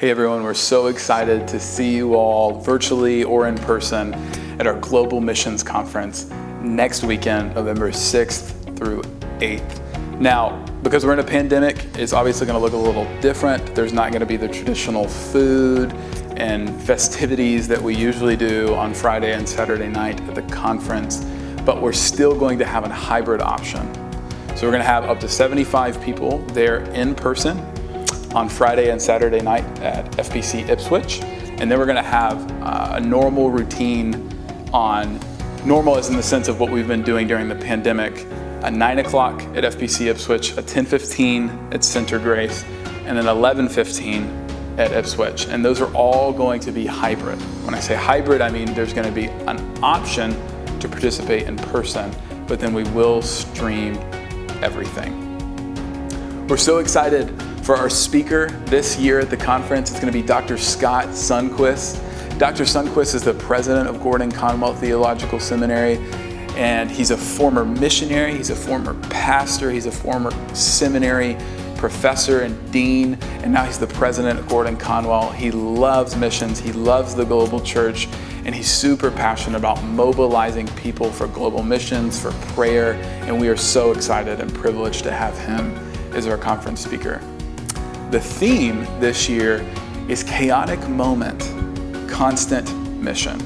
Hey everyone, we're so excited to see you all virtually or in person at our Global Missions Conference next weekend, November 6th through 8th. Now, because we're in a pandemic, it's obviously going to look a little different. There's not going to be the traditional food and festivities that we usually do on Friday and Saturday night at the conference, but we're still going to have a hybrid option. So we're going to have up to 75 people there in person on Friday and Saturday night at FBC Ipswich. And then we're gonna have a normal routine normal as in the sense of what we've been doing during the pandemic, a 9 o'clock at FBC Ipswich, a 10:15 at Center Grace, and then 11:15 at Ipswich. And those are all going to be hybrid. When I say hybrid, I mean there's gonna be an option to participate in person, but then we will stream everything. We're so excited for our speaker this year at the conference. It's going to be Dr. Scott Sundquist. Dr. Sundquist is the president of Gordon Conwell Theological Seminary, and he's a former missionary, he's a former pastor, he's a former seminary professor and dean, and now he's the president of Gordon Conwell. He loves missions, he loves the global church, and he's super passionate about mobilizing people for global missions, for prayer, and we are so excited and privileged to have him as our conference speaker. The theme this year is chaotic moment, constant mission.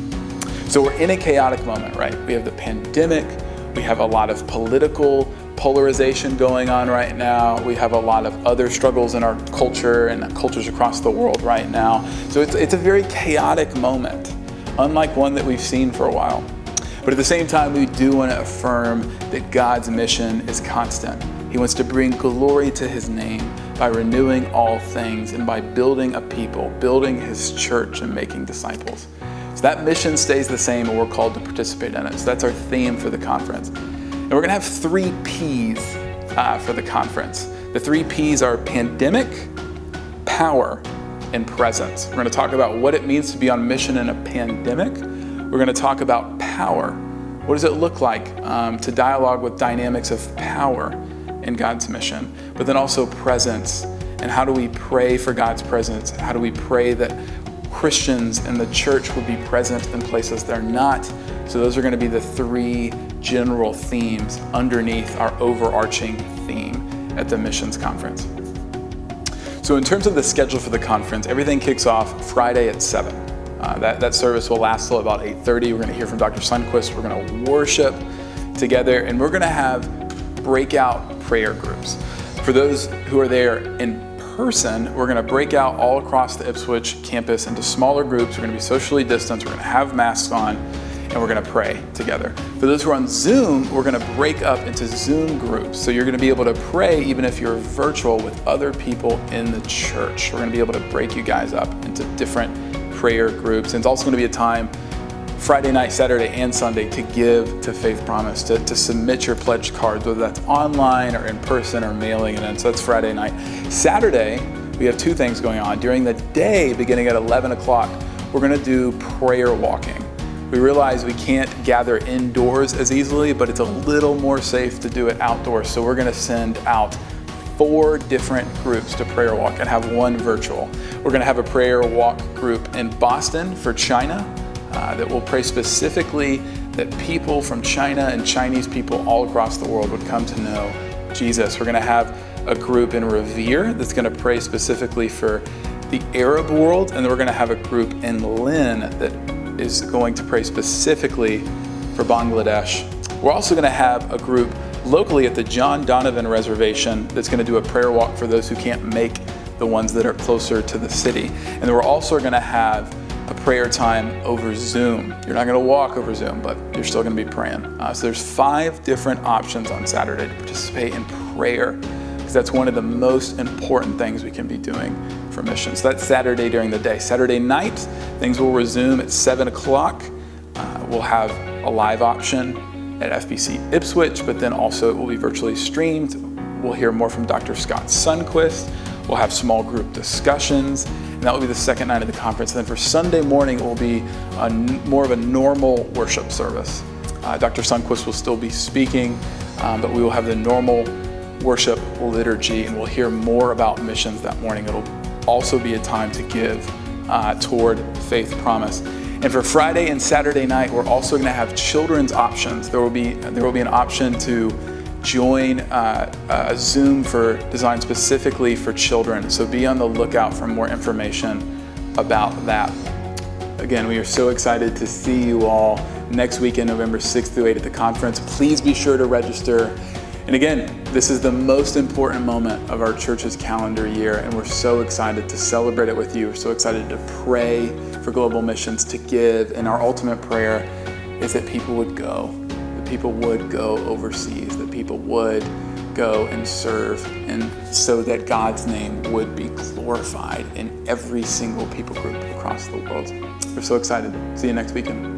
So we're in a chaotic moment, right? We have the pandemic, we have a lot of political polarization going on right now, we have a lot of other struggles in our culture and cultures across the world right now. So it's a very chaotic moment, unlike one that we've seen for a while. But at the same time, we do want to affirm that God's mission is constant. He wants to bring glory to his name by renewing all things and by building a people, building his church and making disciples. So that mission stays the same and we're called to participate in it. So that's our theme for the conference. And we're gonna have 3 P's for the conference. The 3 P's are pandemic, power, and presence. We're gonna talk about what it means to be on mission in a pandemic. We're gonna talk about power. What does it look like to dialogue with dynamics of power in God's mission, but then also presence, and how do we pray for God's presence? How do we pray that Christians in the church would be present in places they're not? So those are going to be the 3 general themes underneath our overarching theme at the Missions Conference. So in terms of the schedule for the conference, everything kicks off Friday at 7. That service will last till about 8:30. We're going to hear from Dr. Sundquist. We're going to worship together, and we're going to have breakout prayer groups. For those who are there in person, we're going to break out all across the Ipswich campus into smaller groups. We're going to be socially distanced. We're going to have masks on, and we're going to pray together. For those who are on Zoom, we're going to break up into Zoom groups. So you're going to be able to pray even if you're virtual with other people in the church. We're going to be able to break you guys up into different prayer groups. And it's also going to be a time Friday night, Saturday, and Sunday to give to Faith Promise, to submit your pledge cards, whether that's online or in person or mailing it in. So that's Friday night. Saturday, we have 2 things going on. During the day, beginning at 11 o'clock, we're going to do prayer walking. We realize we can't gather indoors as easily, but it's a little more safe to do it outdoors. So we're going to send out 4 different groups to prayer walk and have 1 virtual. We're going to have a prayer walk group in Boston for China, that will pray specifically that people from China and Chinese people all across the world would come to know Jesus. We're going to have a group in Revere that's going to pray specifically for the Arab world, and then we're going to have a group in Lynn that is going to pray specifically for Bangladesh. We're also going to have a group locally at the John Donovan Reservation that's going to do a prayer walk for those who can't make the ones that are closer to the city. And then we're also going to have a prayer time over Zoom. You're not going to walk over Zoom, but you're still going to be praying. So there's 5 different options on Saturday to participate in prayer, because that's one of the most important things we can be doing for missions. So that's Saturday during the day. Saturday night, things will resume at 7 o'clock. We'll have a live option at FBC Ipswich, but then also it will be virtually streamed. We'll hear more from Dr. Scott Sundquist. We'll have small group discussions, and that will be the second night of the conference. And then for Sunday morning, it will be more of a normal worship service. Dr. Sundquist will still be speaking, but we will have the normal worship liturgy, and we'll hear more about missions that morning. It'll also be a time to give toward Faith Promise. And for Friday and Saturday night, we're also going to have children's options. There will be an option to join a Zoom designed specifically for children. So be on the lookout for more information about that. Again, we are so excited to see you all next weekend, November 6th through 8th at the conference. Please be sure to register. And again, this is the most important moment of our church's calendar year, and we're so excited to celebrate it with you. We're so excited to pray for global missions, to give, and our ultimate prayer is that people would go overseas, that people would go and serve, and so that God's name would be glorified in every single people group across the world. We're so excited. See you next weekend.